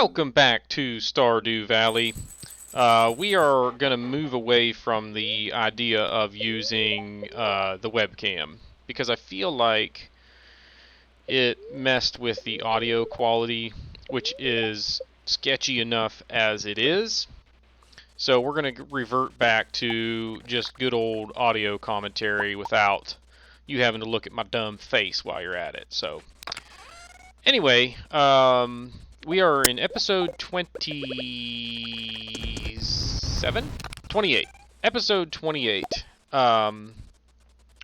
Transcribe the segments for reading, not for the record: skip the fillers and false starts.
Welcome back to Stardew Valley. We are going to move away from the idea of using the webcam because I feel like it messed with the audio quality, which is sketchy enough as it is. So we're going to revert back to just good old audio commentary without you having to look at my dumb face while you're at it. So anyway, we are in episode 27? 28. Episode 28,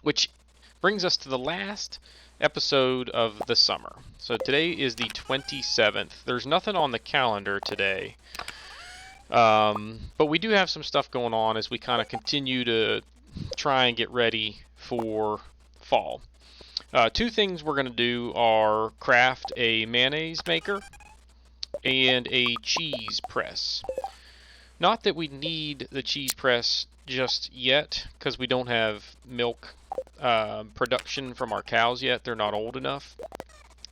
which brings us to the last episode of the summer. So today is the 27th. There's nothing on the calendar today, but we do have some stuff going on as we kind of continue to try and get ready for fall. Two things we're going to do are craft a mayonnaise maker and a cheese press. Not that we need the cheese press just yet, because we don't have milk production from our cows yet. They're not old enough.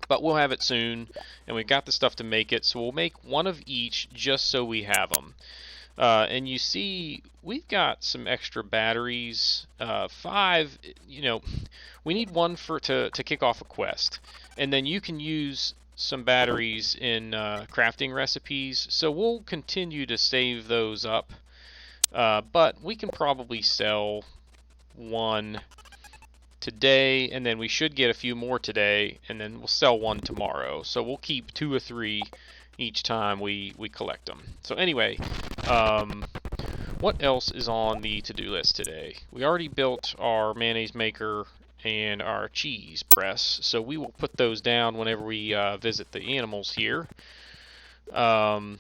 But we'll have it soon, and we've got the stuff to make it, so we'll make one of each just so we have them. And you see, we've got some extra batteries. 5, we need one to kick off a quest. And then you can use some batteries in crafting recipes, so we'll continue to save those up. But we can probably sell one today, and then we should get a few more today, and then we'll sell one tomorrow. So we'll keep 2 or 3 each time we collect them. So anyway, what else is on the to-do list today? We already built our mayonnaise maker and our cheese press, so we will put those down whenever we visit the animals here. And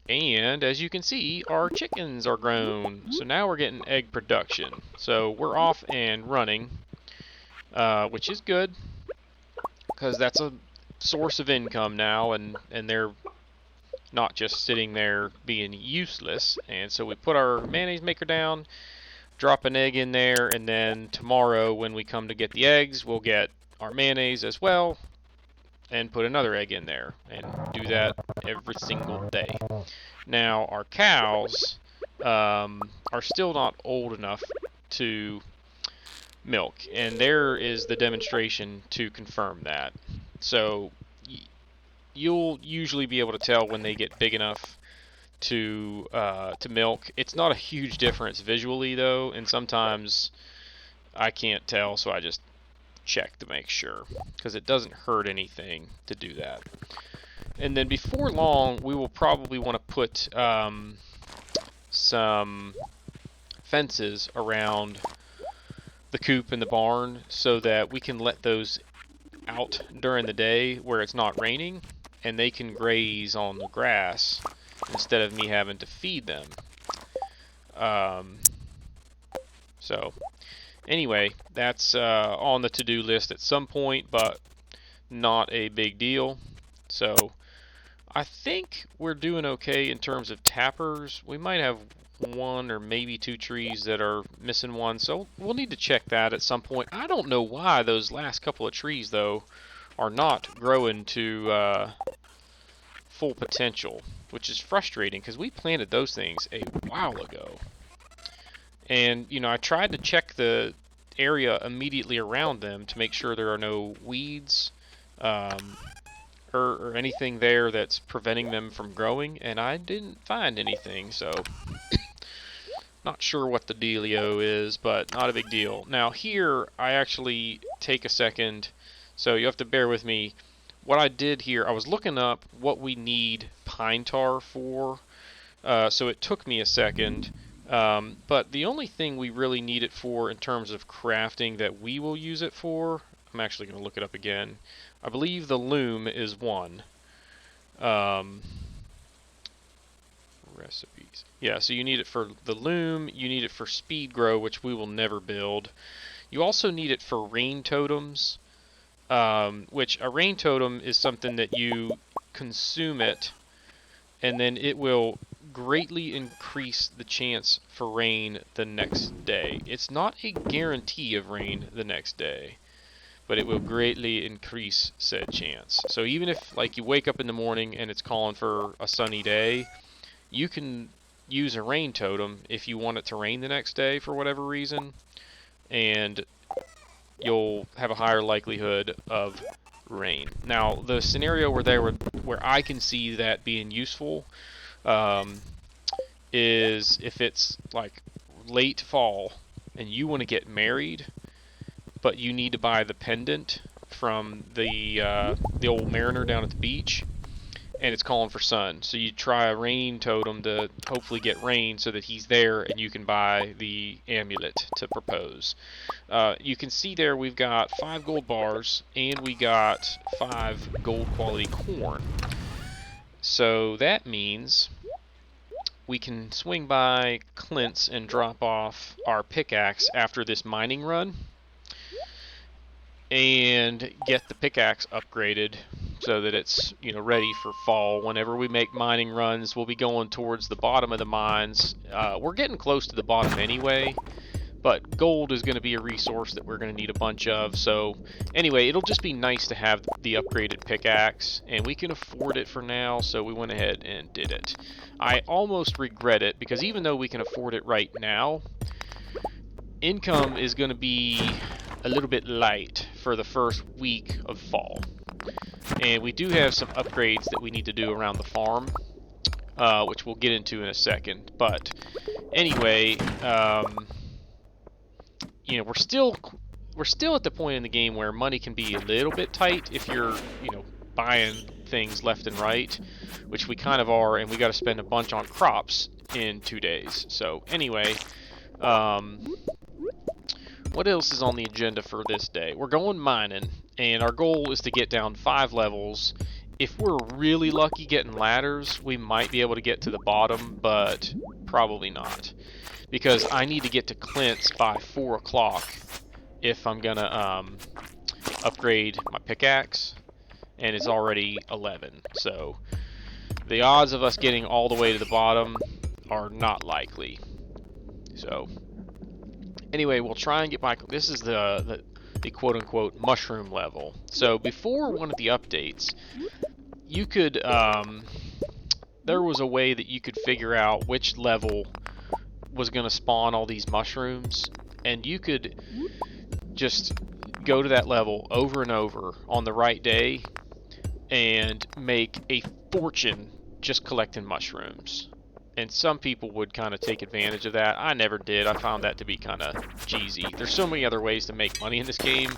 as you can see, our chickens are grown, so now we're getting egg production. So we're off and running, which is good, because that's a source of income now, and they're not just sitting there being useless. And so we put our mayonnaise maker down, drop an egg in there, and then tomorrow when we come to get the eggs, we'll get our mayonnaise as well and put another egg in there, and do that every single day. Now our cows are still not old enough to milk, and there is the demonstration to confirm that. So you'll usually be able to tell when they get big enough to milk. It's not a huge difference visually though, and sometimes I can't tell, so I just check to make sure, because it doesn't hurt anything to do that. And then before long, we will probably want to put some fences around the coop and the barn, so that we can let those out during the day where it's not raining, and they can graze on the grass instead of me having to feed them. So anyway, that's on the to-do list at some point, but not a big deal. So I think we're doing okay in terms of tappers. We might have 1 or maybe 2 trees that are missing one, so we'll need to check that at some point. I don't know why those last couple of trees, though, are not growing to full potential, which is frustrating, because we planted those things a while ago. And, I tried to check the area immediately around them to make sure there are no weeds or anything there that's preventing them from growing, and I didn't find anything, so not sure what the dealio is, but not a big deal. Now here, I actually take a second, so you have to bear with me. What I did here, I was looking up what we need pine tar for, so it took me a second. But the only thing we really need it for in terms of crafting that we will use it for, I'm actually going to look it up again. I believe the loom is one. Recipes. Yeah, so you need it for the loom, you need it for speed grow, which we will never build. You also need it for rain totems, which a rain totem is something that you consume it, and then it will greatly increase the chance for rain the next day. It's not a guarantee of rain the next day, but it will greatly increase said chance. So even if like you wake up in the morning and it's calling for a sunny day, you can use a rain totem if you want it to rain the next day for whatever reason, and you'll have a higher likelihood of rain. Now, the scenario where I can see that being useful um, is if it's like late fall and you want to get married, but you need to buy the pendant from the old mariner down at the beach, and it's calling for sun. So you try a rain totem to hopefully get rain so that he's there and you can buy the amulet to propose. You can see there we've got 5 gold bars and we got 5 gold quality corn. So that means we can swing by Clint's and drop off our pickaxe after this mining run and get the pickaxe upgraded so that it's, you know, ready for fall. Whenever we make mining runs, we'll be going towards the bottom of the mines. We're getting close to the bottom anyway, but gold is going to be a resource that we're going to need a bunch of. So anyway, it'll just be nice to have the upgraded pickaxe, and we can afford it for now, so we went ahead and did it. I almost regret it, because even though we can afford it right now, income is going to be a little bit light for the first week of fall. And we do have some upgrades that we need to do around the farm, which we'll get into in a second. But anyway, you know, we're still at the point in the game where money can be a little bit tight if you're, you know, buying things left and right, which we kind of are, and we got to spend a bunch on crops in 2 days. So anyway, what else is on the agenda for this day? We're going mining, and our goal is to get down 5 levels. If we're really lucky getting ladders, we might be able to get to the bottom, but probably not, because I need to get to Clint's by 4 o'clock if I'm gonna upgrade my pickaxe, and it's already 11. So the odds of us getting all the way to the bottom are not likely. So anyway, we'll try and get my... This is the quote-unquote mushroom level. So before one of the updates, you could... there was a way that you could figure out which level was going to spawn all these mushrooms, and you could just go to that level over and over on the right day and make a fortune just collecting mushrooms. And some people would kind of take advantage of that. I never did. I found that to be kind of cheesy. There's so many other ways to make money in this game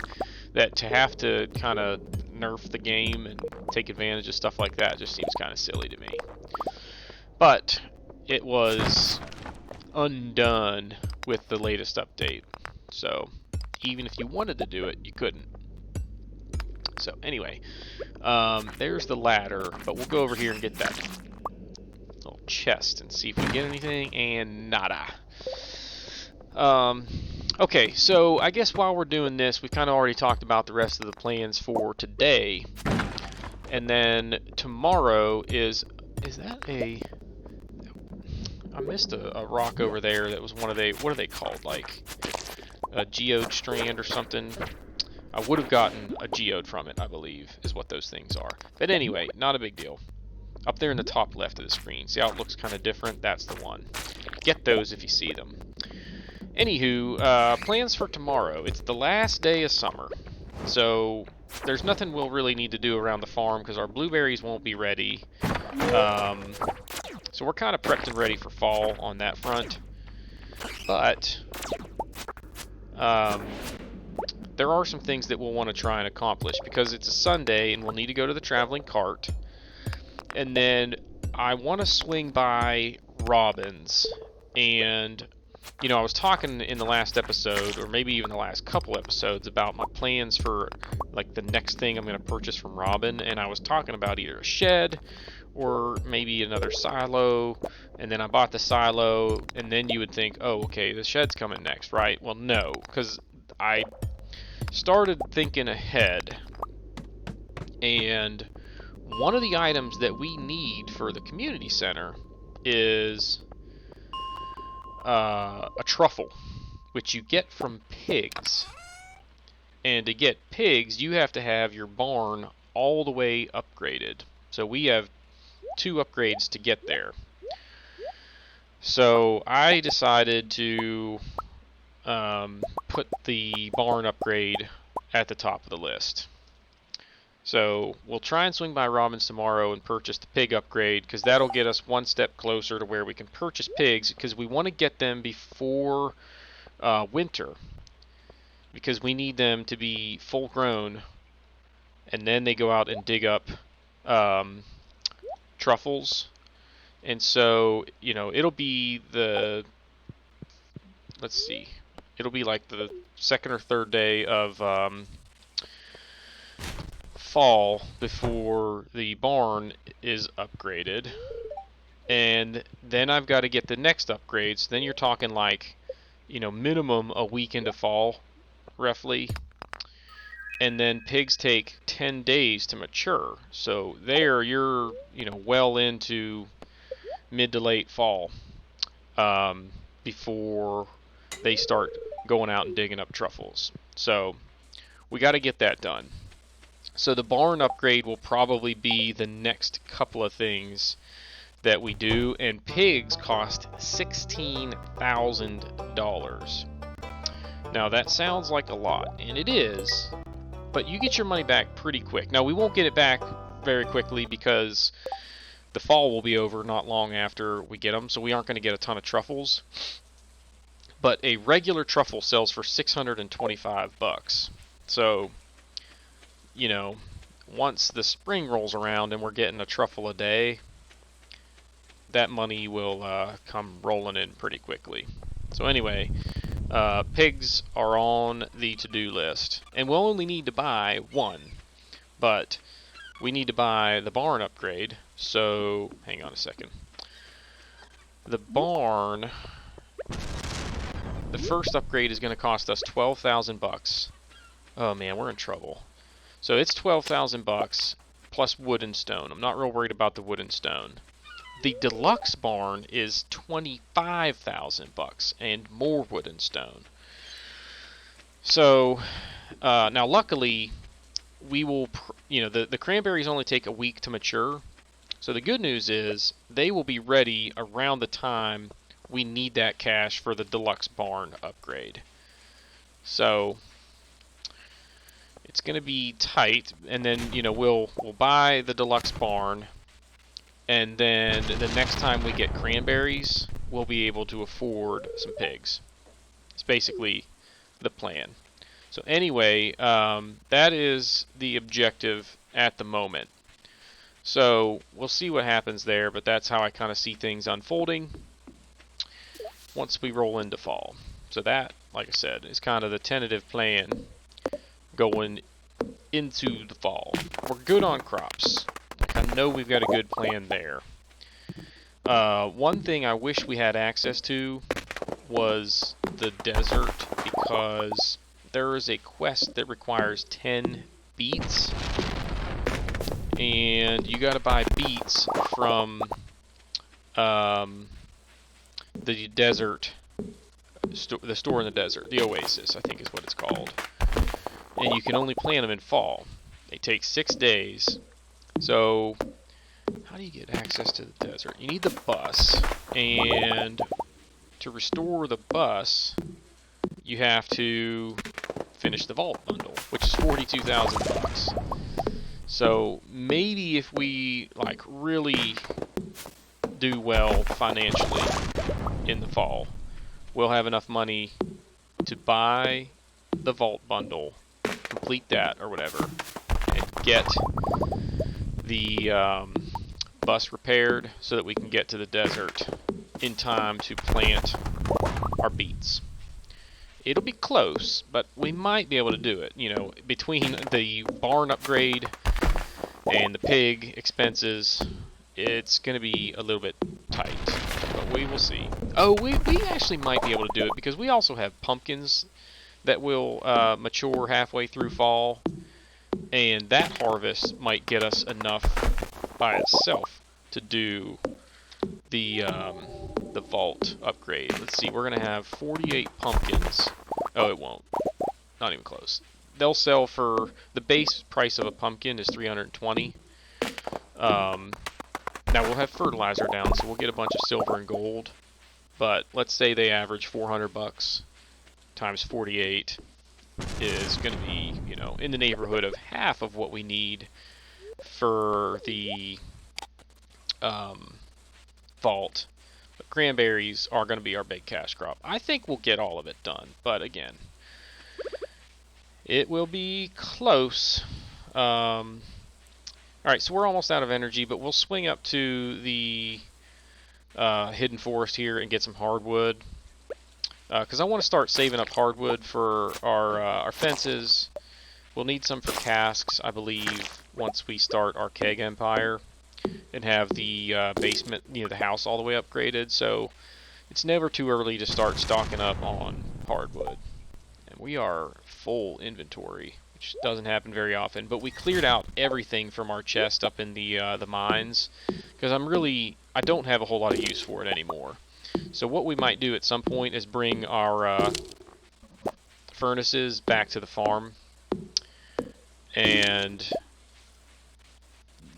that to have to kind of nerf the game and take advantage of stuff like that just seems kind of silly to me. But it was undone with the latest update. So even if you wanted to do it, you couldn't. So anyway, there's the ladder, but we'll go over here and get that little chest and see if we get anything, and nada. Okay, so I guess while we're doing this, we've kind of already talked about the rest of the plans for today. And then tomorrow is that a... I missed a rock over there that was one of what are they called? Like a geode strand or something? I would have gotten a geode from it, I believe, is what those things are. But anyway, not a big deal. Up there in the top left of the screen. See how it looks kind of different? That's the one. Get those if you see them. Anywho, plans for tomorrow. It's the last day of summer. So there's nothing we'll really need to do around the farm because our blueberries won't be ready. So we're kind of prepped and ready for fall on that front. But there are some things that we'll want to try and accomplish because it's a Sunday and we'll need to go to the traveling cart. And then I want to swing by Robin's. And, you know, I was talking in the last episode, or maybe even the last couple episodes, about my plans for, like, the next thing I'm going to purchase from Robin. And I was talking about either a shed or maybe another silo. And then I bought the silo, and then you would think, oh, okay, the shed's coming next, right? Well, no, because I started thinking ahead, and one of the items that we need for the community center is a truffle, which you get from pigs. And to get pigs, you have to have your barn all the way upgraded. So we have 2 upgrades to get there. So I decided to put the barn upgrade at the top of the list. So we'll try and swing by Robin's tomorrow and purchase the pig upgrade, because that'll get us one step closer to where we can purchase pigs, because we want to get them before winter, because we need them to be full grown, and then they go out and dig up truffles. And so, it'll be let's see, it'll be like the second or third day of fall before the barn is upgraded. And then I've got to get the next upgrades. Then you're talking like, minimum a week into fall, roughly. And then pigs take 10 days to mature. So there you're, well into mid to late fall before they start going out and digging up truffles. So we got to get that done. So the barn upgrade will probably be the next couple of things that we do, and pigs cost $16,000. Now that sounds like a lot, and it is, but you get your money back pretty quick. Now we won't get it back very quickly because the fall will be over not long after we get them, so we aren't going to get a ton of truffles. But a regular truffle sells for $625. So, once the spring rolls around and we're getting a truffle a day, that money will come rolling in pretty quickly. So anyway, pigs are on the to-do list, and we'll only need to buy one, but we need to buy the barn upgrade. So hang on a second. The barn, the first upgrade is going to cost us $12,000. Oh man, we're in trouble. So it's $12,000 plus wood and stone. I'm not real worried about the wood and stone. The deluxe barn is $25,000 and more wood and stone. So now luckily we will, the cranberries only take a week to mature. So the good news is they will be ready around the time we need that cash for the deluxe barn upgrade. So it's going to be tight, and then we'll buy the deluxe barn, and then the next time we get cranberries, we'll be able to afford some pigs. It's basically the plan. So anyway, that is the objective at the moment. So we'll see what happens there, but that's how I kind of see things unfolding once we roll into fall. So that, like I said, is kind of the tentative plan going into the fall. We're good on crops. I know we've got a good plan there. One thing I wish we had access to was the desert, because there is a quest that requires 10 beets, and you gotta buy beets from the desert, the store in the desert, the oasis I think is what it's called. And you can only plant them in fall. They take 6 days. So how do you get access to the desert? You need the bus, and to restore the bus you have to finish the vault bundle, which is $42,000. So maybe if we really do well financially in the fall, we'll have enough money to buy the vault bundle, complete that or whatever, and get the bus repaired so that we can get to the desert in time to plant our beets. It'll be close, but we might be able to do it. Between the barn upgrade and the pig expenses, it's going to be a little bit tight, but we will see. Oh, we actually might be able to do it, because we also have pumpkins that will mature halfway through fall, and that harvest might get us enough by itself to do the vault upgrade. Let's see, we're going to have 48 pumpkins. Oh, it won't. Not even close. they'll sell for the base price of a pumpkin is 320. Now we'll have fertilizer down, so we'll get a bunch of silver and gold. But let's say they average 400 bucks times 48 is going to be, you know, in the neighborhood of half of what we need for the vault. But cranberries are going to be our big cash crop. I think we'll get all of it done, but again, it will be close. Alright, so we're almost out of energy, but we'll swing up to the hidden forest here and get some hardwood. Because I want to start saving up hardwood for our fences. We'll need some for casks, I believe, once we start our keg empire and have the basement, you know, the house all the way upgraded. So it's never too early to start stocking up on hardwood. And we are full inventory, which doesn't happen very often. But we cleared out everything from our chest up in the mines because I don't have a whole lot of use for it anymore. So what we might do at some point is bring our furnaces back to the farm, and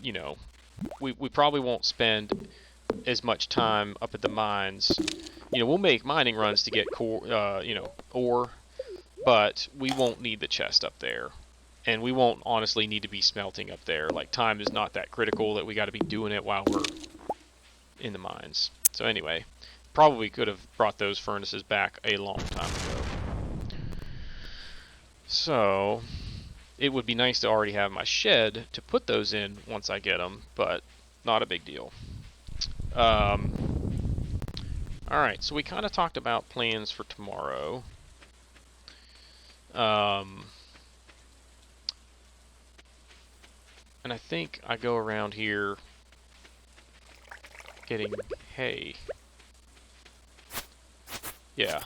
you know, we probably won't spend as much time up at the mines. You know, we'll make mining runs to get ore, but we won't need the chest up there, and we won't honestly need to be smelting up there. Like, time is not that critical that we got to be doing it while we're in the mines. So anyway, probably could have brought those furnaces back a long time ago. So it would be nice to already have my shed to put those in once I get them, but not a big deal. Alright, so we kind of talked about plans for tomorrow. And I think I go around here getting hay. Yeah.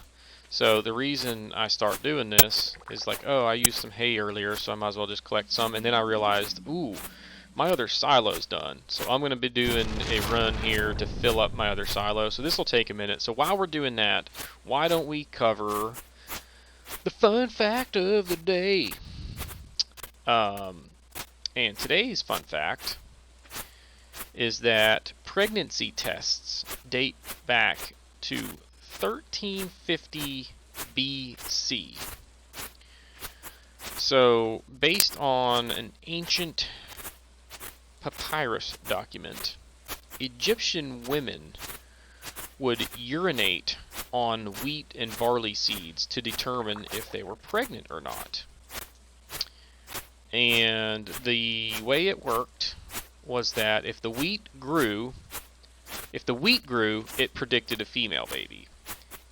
So the reason I start doing this is like, oh, I used some hay earlier, so I might as well just collect some. And then I realized, ooh, my other silo's done. So I'm going to be doing a run here to fill up my other silo. So this will take a minute. So while we're doing that, why don't we cover the fun fact of the day? And today's fun fact is that pregnancy tests date back to 1350 BC. So, based on an ancient papyrus document, Egyptian women would urinate on wheat and barley seeds to determine if they were pregnant or not. And the way it worked was that if the wheat grew, it predicted a female baby.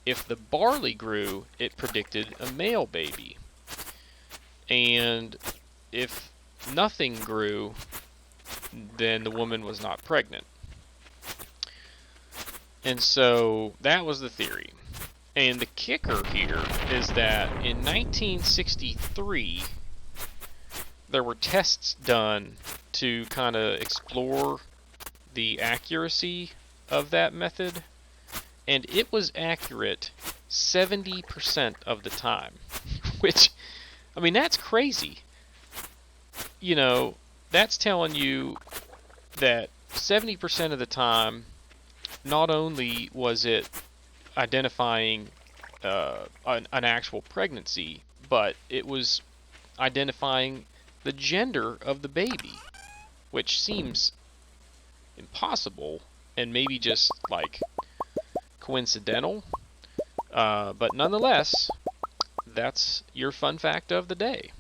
If the barley grew, it predicted a male baby. And if nothing grew, then the woman was not pregnant. And so that was the theory. And the kicker here is that in 1963, there were tests done to kind of explore the accuracy of that method, and it was accurate 70% of the time, which, I mean, that's crazy. You know, that's telling you that 70% of the time, not only was it identifying an actual pregnancy, but it was identifying the gender of the baby, which seems impossible and maybe just like coincidental, but nonetheless, that's your fun fact of the day.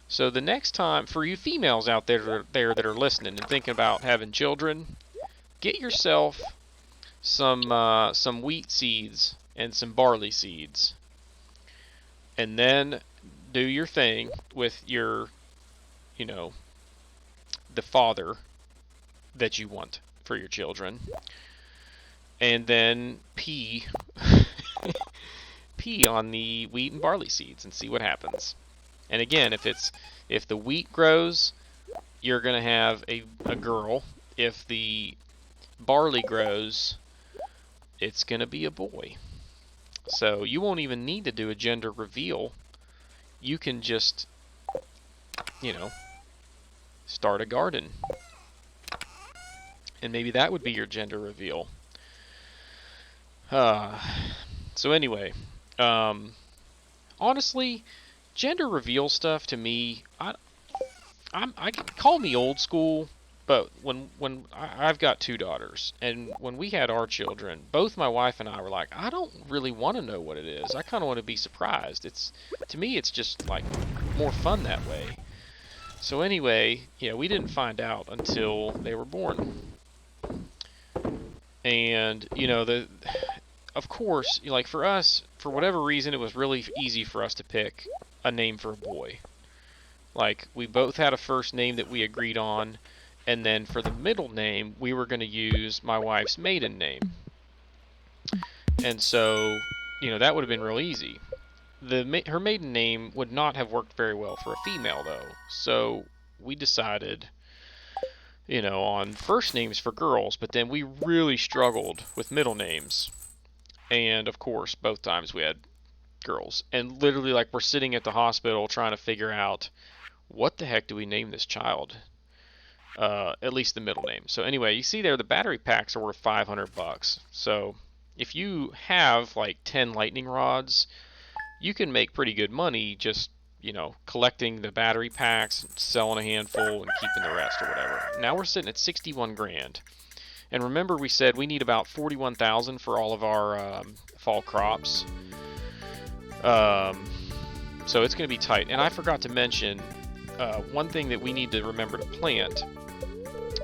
So the next time, for you females out there that are listening and thinking about having children, get yourself some wheat seeds and some barley seeds, and then do your thing with your, you know, the father that you want for your children, and then pee on the wheat and barley seeds and see what happens. And again, if the wheat grows, you're gonna have a girl. If the barley grows, it's gonna be a boy. So you won't even need to do a gender reveal. you can just, you know, start a garden. And maybe that would be your gender reveal. So anyway, honestly, gender reveal stuff to me, I can call me old school, but I've got two daughters, and when we had our children, both my wife and I were like, I don't really want to know what it is. I kind of want to be surprised. To me, it's just like more fun that way. So anyway, yeah, we didn't find out until they were born. And of course, like for us, for whatever reason, it was really easy for us to pick a name for a boy. Like, we both had a first name that we agreed on, and then for the middle name, we were going to use my wife's maiden name. And so, that would have been real easy. Her maiden name would not have worked very well for a female, though. So we decided, on first names for girls, but then we really struggled with middle names. And, of course, both times we had girls. And literally, like, we're sitting at the hospital trying to figure out, what the heck do we name this child? At least the middle name. So anyway, you see there, the battery packs are worth $500. So if you have like 10 lightning rods, you can make pretty good money just, collecting the battery packs, selling a handful, and keeping the rest or whatever. Now we're sitting at 61 grand. And remember, we said we need about 41,000 for all of our fall crops. So it's going to be tight. And I forgot to mention, one thing that we need to remember to plant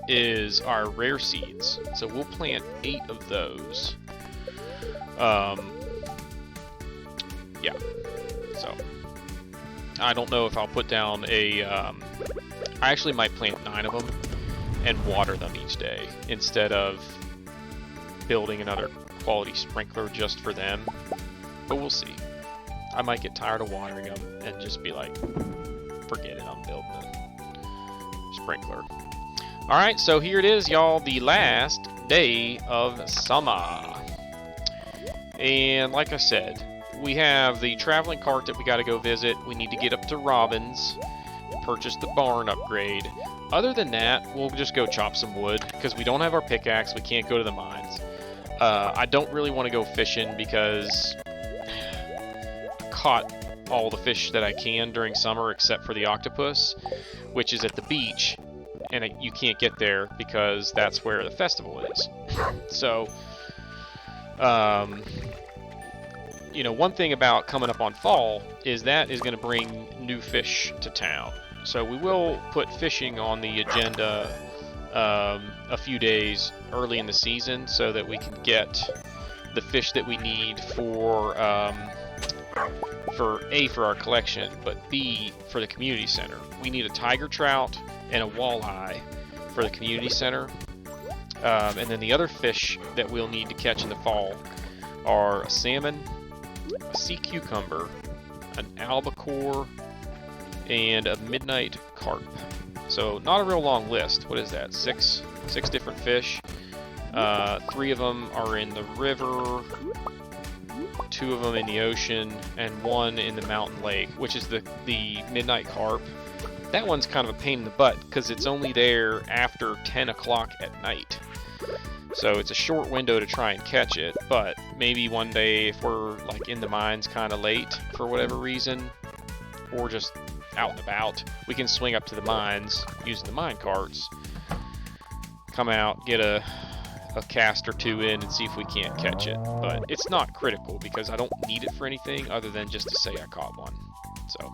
is our rare seeds. So we'll plant 8 of those. Yeah. So I don't know if I'll put down I actually might plant 9 of them and water them each day instead of building another quality sprinkler just for them. But we'll see. I might get tired of watering them and just be like, forget it, I'm building a sprinkler. Alright, so here it is, y'all, the last day of summer. And like I said, we have the traveling cart that we got to go visit. We need to get up to Robin's and purchase the barn upgrade. Other than that, we'll just go chop some wood, because we don't have our pickaxe, we can't go to the mines. I don't really want to go fishing because I caught all the fish that I can during summer except for the octopus, which is at the beach, and you can't get there because that's where the festival is. So, one thing about coming up on fall is that is going to bring new fish to town. So we will put fishing on the agenda a few days early in the season so that we can get the fish that we need for our collection, but B, for the community center. We need a tiger trout and a walleye for the community center. And then the other fish that we'll need to catch in the fall are a salmon, a sea cucumber, an albacore, and a midnight carp. So not a real long list. What is that? Six different fish. 3 of them are in the river, 2 of them in the ocean, and 1 in the mountain lake, which is the midnight carp. That one's kind of a pain in the butt because it's only there after 10 o'clock at night. So it's a short window to try and catch it, but maybe one day if we're like in the mines kind of late for whatever reason, or just out and about, we can swing up to the mines using the mine carts, come out, get a cast or 2 in and see if we can't catch it. But it's not critical because I don't need it for anything other than just to say I caught one. So,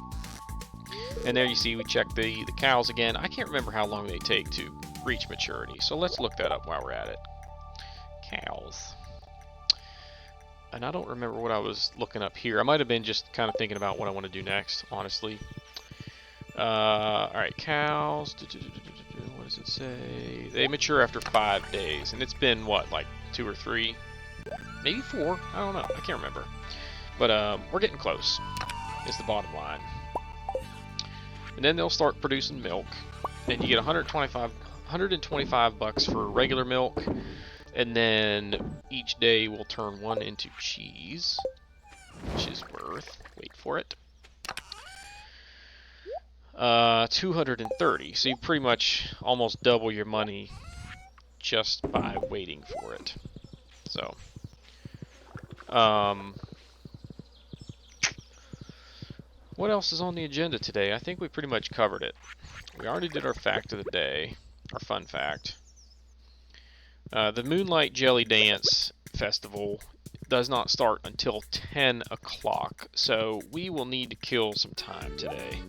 and there you see we check the cows again. I can't remember how long they take to reach maturity, so let's look that up while we're at it. Cows. And I don't remember what I was looking up here. I might have been just kind of thinking about what I want to do next, honestly. Alright, cows. What does it say? They mature after 5 days, and it's been, what, like 2 or 3? Maybe 4? I don't know. I can't remember. But we're getting close, is the bottom line. And then they'll start producing milk, and you get 125 bucks for regular milk, and then each day will turn 1 into cheese, which is worth, wait for it, 230. So you pretty much almost double your money just by waiting for it. So, what else is on the agenda today? I think we pretty much covered it. We already did our fact of the day, our fun fact. The Moonlight Jelly Dance Festival does not start until 10 o'clock, so we will need to kill some time today.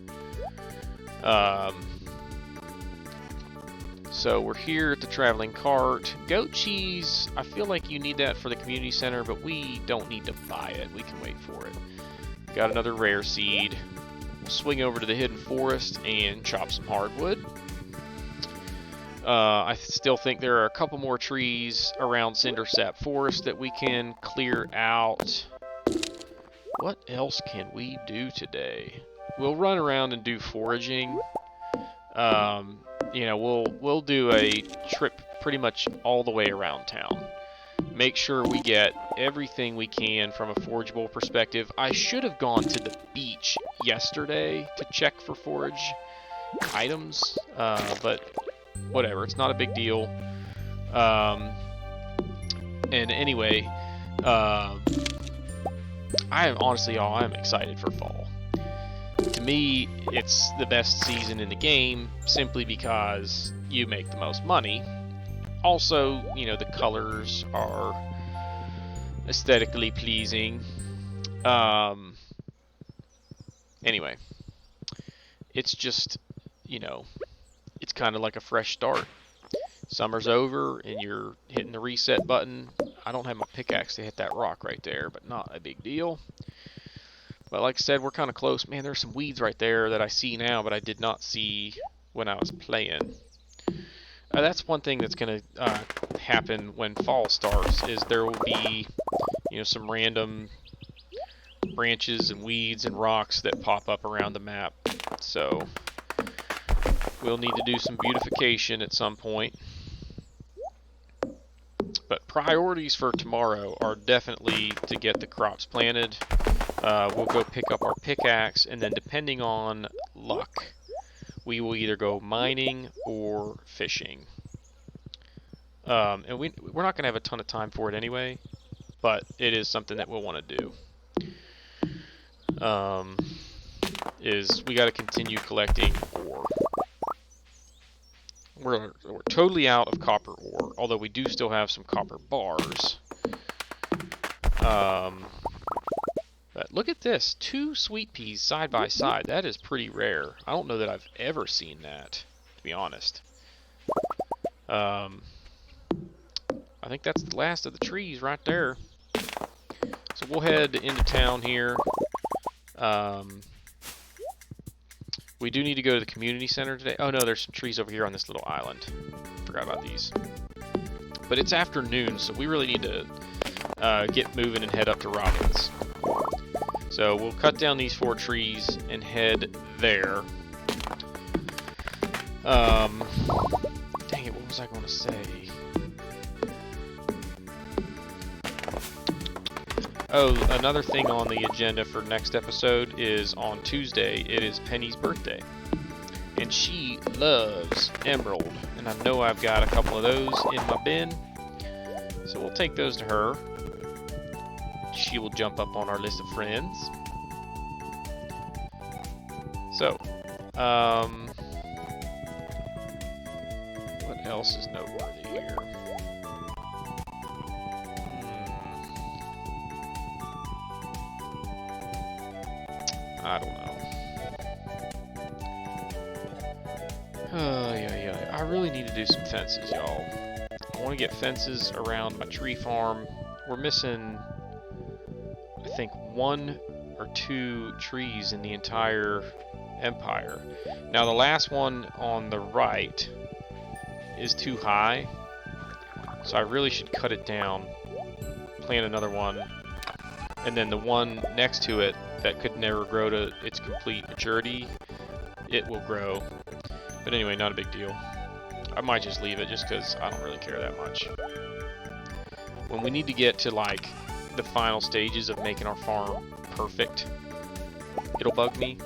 So we're here at the traveling cart. Goat cheese, I feel like you need that for the community center, but we don't need to buy it. We can wait for it. Got another rare seed. We'll swing over to the hidden forest and chop some hardwood. I still think there are a couple more trees around Cindersap Forest that we can clear out. What else can we do today? We'll run around and do foraging. You know, we'll do a trip pretty much all the way around town. Make sure we get everything we can from a forageable perspective. I should have gone to the beach yesterday to check for forage items, but whatever, it's not a big deal. And anyway, I am honestly, y'all, I'm excited for fall. To me, it's the best season in the game simply because you make the most money. Also, you know, the colors are aesthetically pleasing. Anyway, it's just, you know, it's kind of like a fresh start. Summer's over and you're hitting the reset button. I don't have my pickaxe to hit that rock right there, but not a big deal. But like I said, we're kind of close. Man, there's some weeds right there that I see now, but I did not see when I was playing. That's one thing that's going to happen when fall starts, is there will be, you know, some random branches and weeds and rocks that pop up around the map. So we'll need to do some beautification at some point. But priorities for tomorrow are definitely to get the crops planted. We'll go pick up our pickaxe, and then depending on luck, we will either go mining or fishing. And we're not going to have a ton of time for it anyway, but it is something that we'll want to do. Is we got to continue collecting ore. We're totally out of copper ore, although we do still have some copper bars. But look at this, 2 sweet peas side by side. That is pretty rare. I don't know that I've ever seen that, to be honest. I think that's the last of the trees right there. So we'll head into town here. We do need to go to the community center today. Oh no, there's some trees over here on this little island. Forgot about these. But it's afternoon, so we really need to get moving and head up to Robbins. So we'll cut down these 4 trees and head there. Dang it, what was I going to say? Oh, another thing on the agenda for next episode is on Tuesday, it is Penny's birthday. And she loves emerald, and I know I've got a couple of those in my bin. So we'll take those to her. She will jump up on our list of friends. So, what else is noteworthy here? I don't know. Yeah. I really need to do some fences, y'all. I want to get fences around my tree farm. We're missing, I think, 1 or 2 trees in the entire empire. Now, the last one on the right is too high, so I really should cut it down, plant another one, and then the one next to it that could never grow to its complete maturity, it will grow. But anyway, not a big deal. I might just leave it just because I don't really care that much. When we need to get to like the final stages of making our farm perfect, it'll bug me.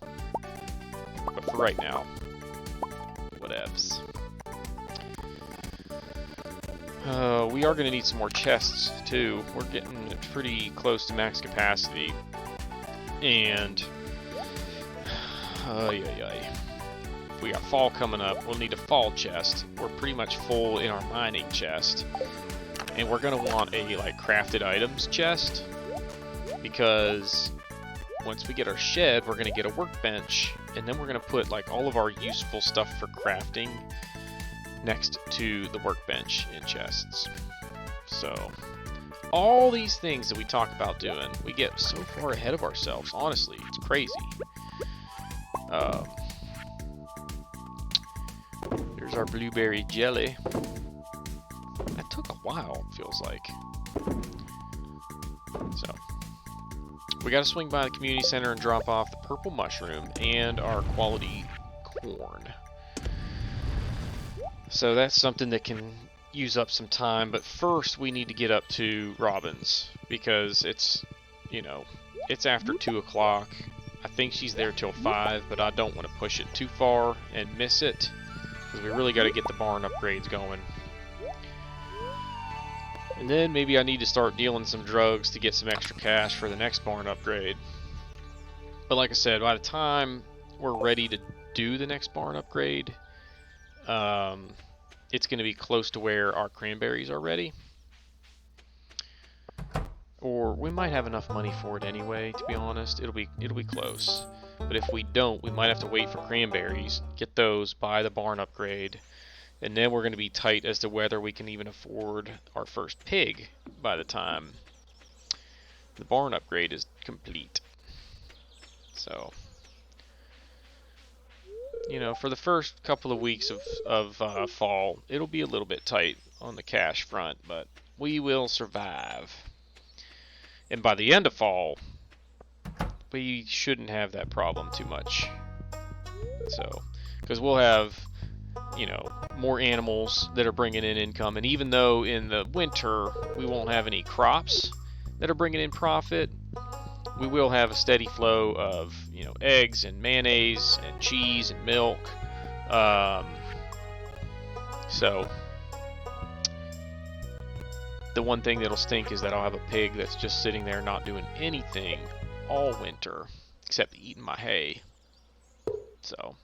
But for right now. Whatevs. We are going to need some more chests, too. We're getting pretty close to max capacity. And... we got fall coming up. We'll need a fall chest. We're pretty much full in our mining chest. And we're going to want a, like, crafted items chest. Because once we get our shed, we're going to get a workbench. And then we're going to put, like, all of our useful stuff for crafting next to the workbench in chests. So, all these things that we talk about doing, we get so far ahead of ourselves. Honestly, it's crazy. Here's our blueberry jelly. That took a while, it feels like. So, we gotta swing by the community center and drop off the purple mushroom and our quality corn. So that's something that can use up some time, but first we need to get up to Robin's because it's, you know, it's after 2 o'clock. I think she's there till 5, but I don't want to push it too far and miss it because we really got to get the barn upgrades going. And then maybe I need to start dealing some drugs to get some extra cash for the next barn upgrade. But like I said, by the time we're ready to do the next barn upgrade, it's going to be close to where our cranberries are ready. Or we might have enough money for it anyway, to be honest. It'll be close. But if we don't, we might have to wait for cranberries, get those, buy the barn upgrade, and then we're going to be tight as to whether we can even afford our first pig by the time the barn upgrade is complete. So, you know, for the first couple of weeks of fall, it'll be a little bit tight on the cash front, but we will survive. And by the end of fall, we shouldn't have that problem too much. So, because we'll have, you know, more animals that are bringing in income, and even though in the winter we won't have any crops that are bringing in profit, we will have a steady flow of, you know, eggs and mayonnaise and cheese and milk. So the one thing that'll stink is that I'll have a pig that's just sitting there not doing anything all winter except eating my hay. So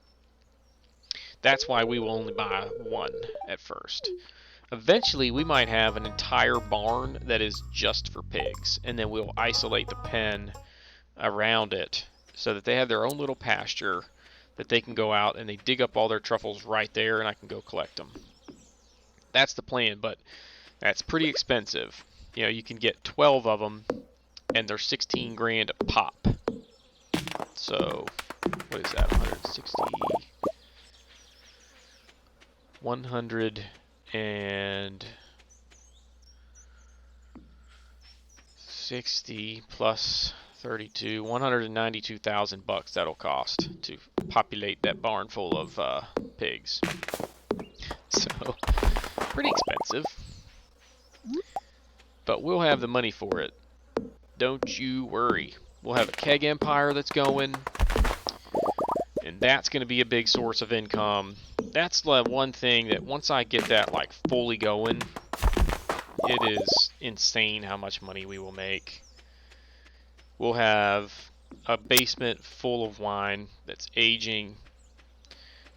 that's why we will only buy one at first. Eventually we might have an entire barn that is just for pigs, and then we'll isolate the pen around it so that they have their own little pasture that they can go out and they dig up all their truffles right there and I can go collect them. That's the plan, but that's pretty expensive. You know, you can get 12 of them and they're 16 grand a pop. So, what is that? 160, 160 plus 32, 192,000 bucks that'll cost to populate that barn full of pigs. So, pretty expensive. But we'll have the money for it. Don't you worry. We'll have a keg empire that's going, and that's going to be a big source of income. That's the one thing that once I get that like fully going, it is insane how much money we will make. We'll have a basement full of wine that's aging.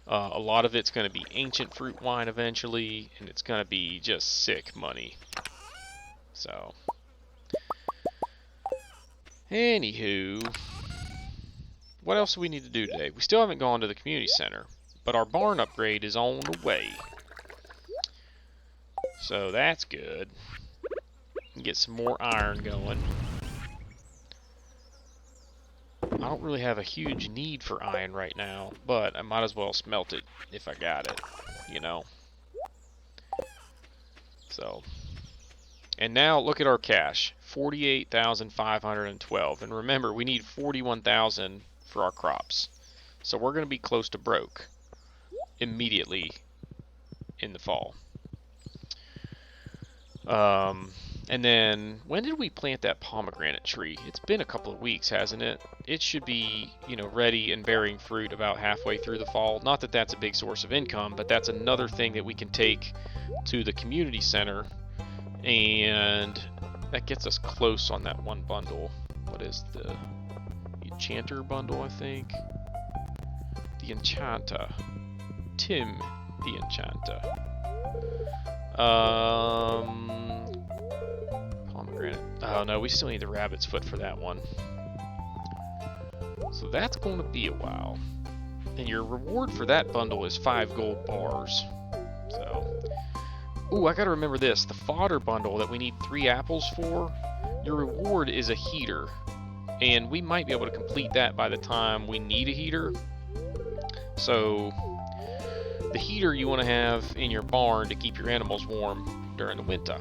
A lot of it's going to be ancient fruit wine eventually, and it's going to be just sick money. So, anywho, what else do we need to do today? We still haven't gone to the community center, but our barn upgrade is on the way. So that's good. Get some more iron going. I don't really have a huge need for iron right now, but I might as well smelt it if I got it, you know. So, and now look at our cash, 48,512, and remember we need 41,000 for our crops. So we're going to be close to broke immediately in the fall. And then, when did we plant that pomegranate tree? It's been a couple of weeks, hasn't it? It should be, ready and bearing fruit about halfway through the fall. Not that that's a big source of income, but that's another thing that we can take to the community center, and that gets us close on that one bundle. What is the Enchanter bundle, I think? The Enchanter. Tim the Enchanter. Pomegranate. Oh no, we still need the rabbit's foot for that one. So that's going to be a while. And your reward for that bundle is 5 gold bars. So, ooh, I gotta remember this. The fodder bundle that we need 3 apples for, your reward is a heater. And we might be able to complete that by the time we need a heater. So, the heater you want to have in your barn to keep your animals warm during the winter.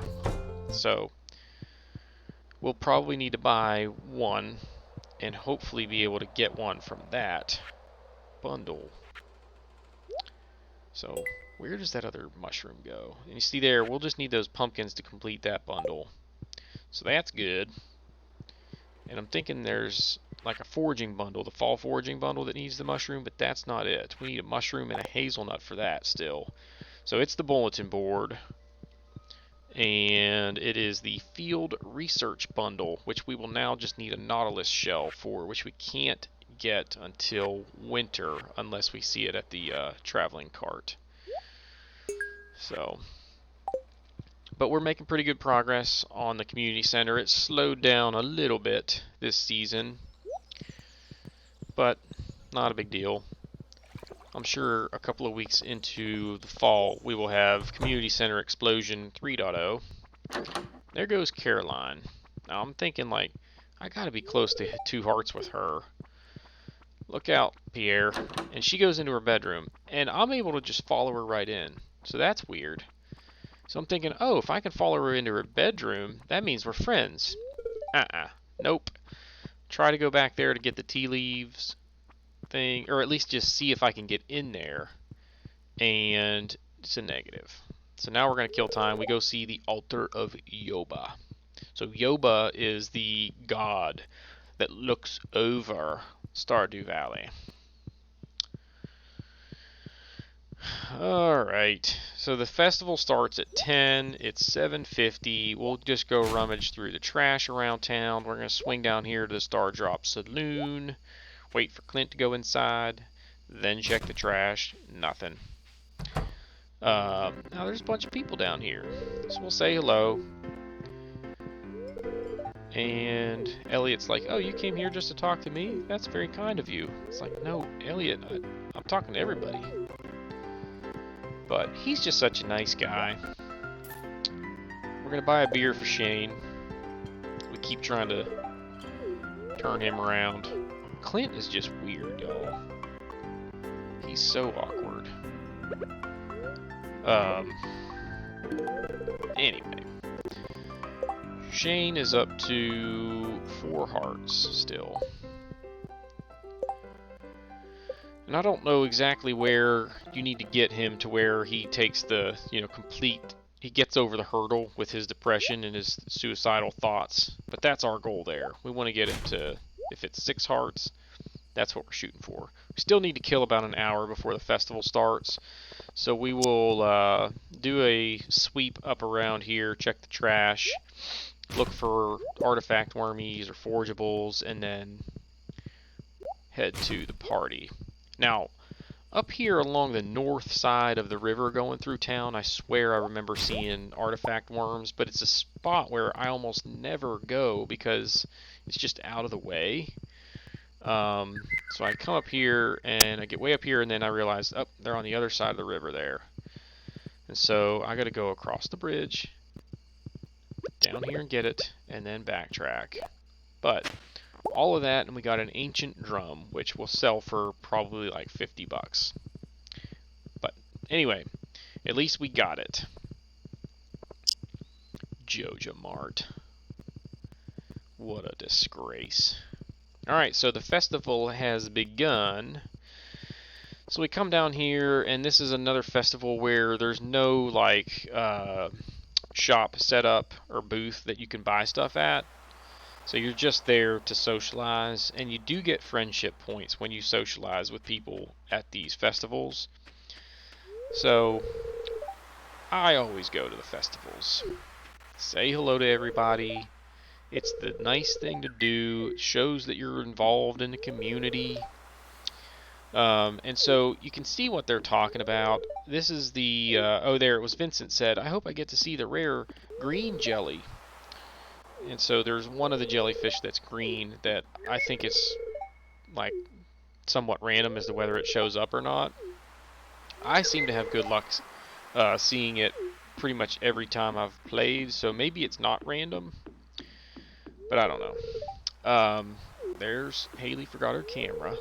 So, we'll probably need to buy one and hopefully be able to get one from that bundle. So, where does that other mushroom go? And you see there, we'll just need those pumpkins to complete that bundle. So that's good. And I'm thinking there's like a foraging bundle, the fall foraging bundle that needs the mushroom, but that's not it. We need a mushroom and a hazelnut for that still. So it's the bulletin board. And it is the field research bundle, which we will now just need a nautilus shell for, which we can't get until winter unless we see it at the traveling cart. So, but we're making pretty good progress on the community center. It's slowed down a little bit this season, but not a big deal. I'm sure a couple of weeks into the fall we will have Community Center Explosion 3.0. There goes Caroline. Now I'm thinking like, I gotta be close to 2 hearts with her. Look out, Pierre. And she goes into her bedroom, and I'm able to just follow her right in. So that's weird. So I'm thinking, oh, if I can follow her into her bedroom, that means we're friends. Nope. Try to go back there to get the tea leaves thing, or at least just see if I can get in there, and it's a negative. So now we're going to kill time. We go see the altar of Yoba. So Yoba is the god that looks over Stardew Valley. Alright, so the festival starts at 10, it's 7:50, we'll just go rummage through the trash around town. We're going to swing down here to the Star Drop Saloon, wait for Clint to go inside, then check the trash, nothing. Now there's a bunch of people down here, so we'll say hello. And Elliot's like, oh, you came here just to talk to me? That's very kind of you. It's like, no, Elliot, I'm talking to everybody. But he's just such a nice guy. We're going to buy a beer for Shane. We keep trying to turn him around. Clint is just weird, y'all. He's so awkward. Anyway. Shane is up to 4 hearts still. And I don't know exactly where you need to get him to where he takes the, he gets over the hurdle with his depression and his suicidal thoughts. But that's our goal there. We want to get him to, if it's 6 hearts, that's what we're shooting for. We still need to kill about an hour before the festival starts. So we will do a sweep up around here, check the trash, look for artifact wormies or forageables, and then head to the party. Now, up here along the north side of the river going through town, I swear I remember seeing artifact worms, but it's a spot where I almost never go because it's just out of the way. So I come up here and I get way up here and then I realize, oh, they're on the other side of the river there. And so I got to go across the bridge, down here and get it, and then backtrack. But all of that, and we got an ancient drum, which will sell for probably like 50 bucks. But anyway, at least we got it. Joja Mart. What a disgrace. Alright, so the festival has begun. So we come down here, and this is another festival where there's no, like, shop set up or booth that you can buy stuff at. So you're just there to socialize, and you do get friendship points when you socialize with people at these festivals. So I always go to the festivals. Say hello to everybody. It's the nice thing to do. It shows that you're involved in the community. And so you can see what they're talking about. This is the, oh, there it was. Vincent said, I hope I get to see the rare green jelly. And so there's one of the jellyfish that's green that I think it's like somewhat random as to whether it shows up or not. I seem to have good luck seeing it pretty much every time I've played, so maybe it's not random, but I don't know. There's Haley forgot her camera.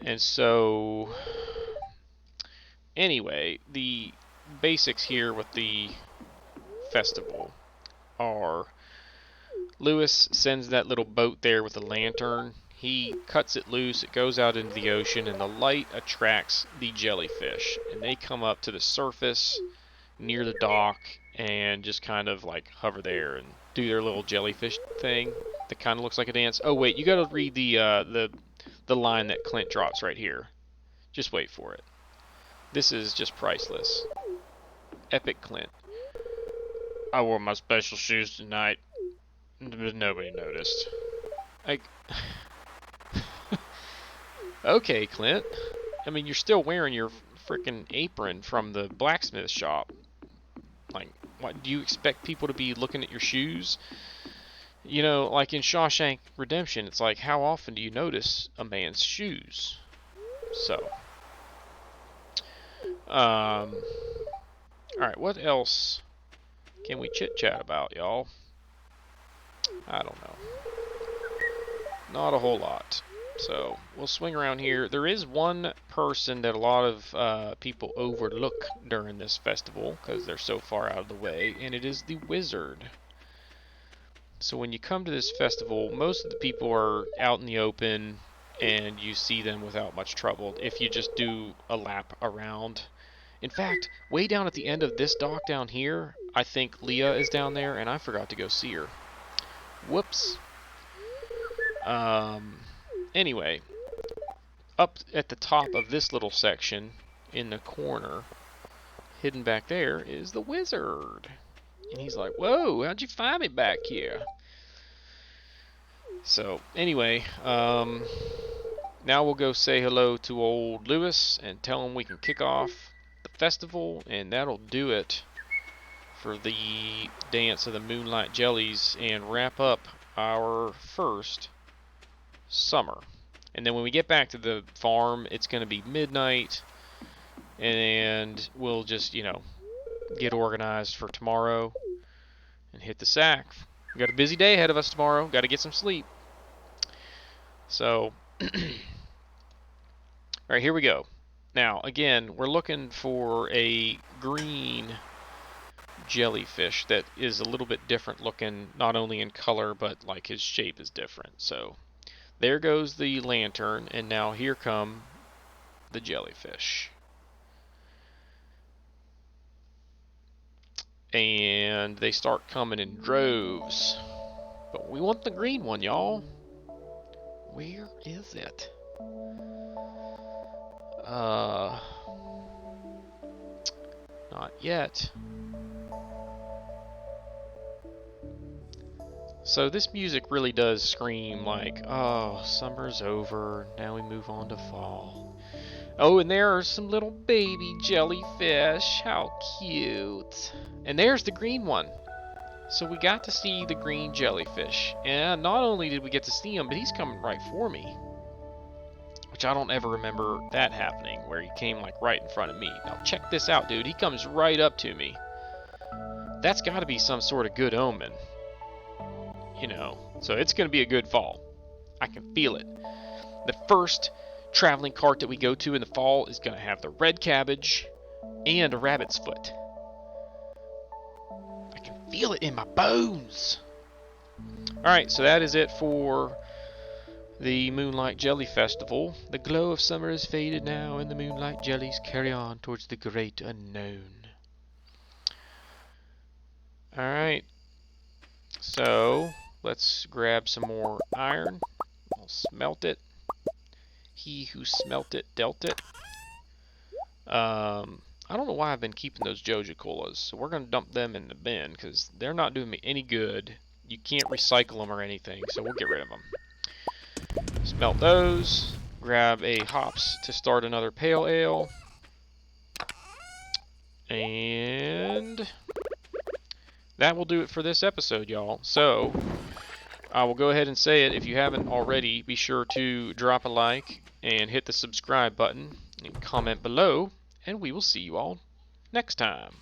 And so, anyway, the basics here with the festival are Lewis sends that little boat there with a lantern. He cuts it loose, it goes out into the ocean, and the light attracts the jellyfish. And they come up to the surface near the dock and just kind of like hover there and do their little jellyfish thing that kind of looks like a dance. Oh wait, you gotta read the line that Clint drops right here. Just wait for it. This is just priceless. Epic Clint. I wore my special shoes tonight, but nobody noticed. Okay, Clint. I mean, you're still wearing your frickin' apron from the blacksmith shop. Like, what, do you expect people to be looking at your shoes? You know, like in Shawshank Redemption, it's like, how often do you notice a man's shoes? So, alright, what else can we chit-chat about, y'all? I don't know. Not a whole lot. So, we'll swing around here. There is one person that a lot of people overlook during this festival because they're so far out of the way, and it is the wizard. So when you come to this festival, most of the people are out in the open, and you see them without much trouble if you just do a lap around. In fact, way down at the end of this dock down here, I think Leah is down there, and I forgot to go see her. Whoops. Anyway, up at the top of this little section, in the corner, hidden back there, is the wizard. And he's like, whoa, how'd you find me back here? So, anyway, now we'll go say hello to old Lewis and tell him we can kick off the festival, and that'll do it for the Dance of the Moonlight Jellies and wrap up our first summer. And then when we get back to the farm, it's going to be midnight, and we'll just, you know, get organized for tomorrow and hit the sack. We got a busy day ahead of us tomorrow. Got to get some sleep. So, alright, here we go. Now, again, we're looking for a green jellyfish that is a little bit different looking, not only in color, but like his shape is different. So, there goes the lantern, and now here come the jellyfish. And they start coming in droves. But we want the green one, y'all. Where is it? Not yet. So this music really does scream like, oh, summer's over, now we move on to fall. Oh, and there are some little baby jellyfish. How cute. And there's the green one. So we got to see the green jellyfish. And not only did we get to see him, but he's coming right for me. Which I don't ever remember that happening, where he came like right in front of me. Now check this out, dude. He comes right up to me. That's got to be some sort of good omen. You know, so it's going to be a good fall. I can feel it. The first traveling cart that we go to in the fall is going to have the red cabbage and a rabbit's foot. I can feel it in my bones. Alright, so that is it for the Moonlight Jelly Festival. The glow of summer has faded now, and the moonlight jellies carry on towards the great unknown. Alright, so let's grab some more iron. We'll smelt it. He who smelt it dealt it. I don't know why I've been keeping those Joja Colas, so we're going to dump them in the bin because they're not doing me any good. You can't recycle them or anything, so we'll get rid of them. Smelt those. Grab a hops to start another pale ale. And that will do it for this episode, y'all. So I will go ahead and say it. If you haven't already, be sure to drop a like and hit the subscribe button and comment below, and we will see you all next time.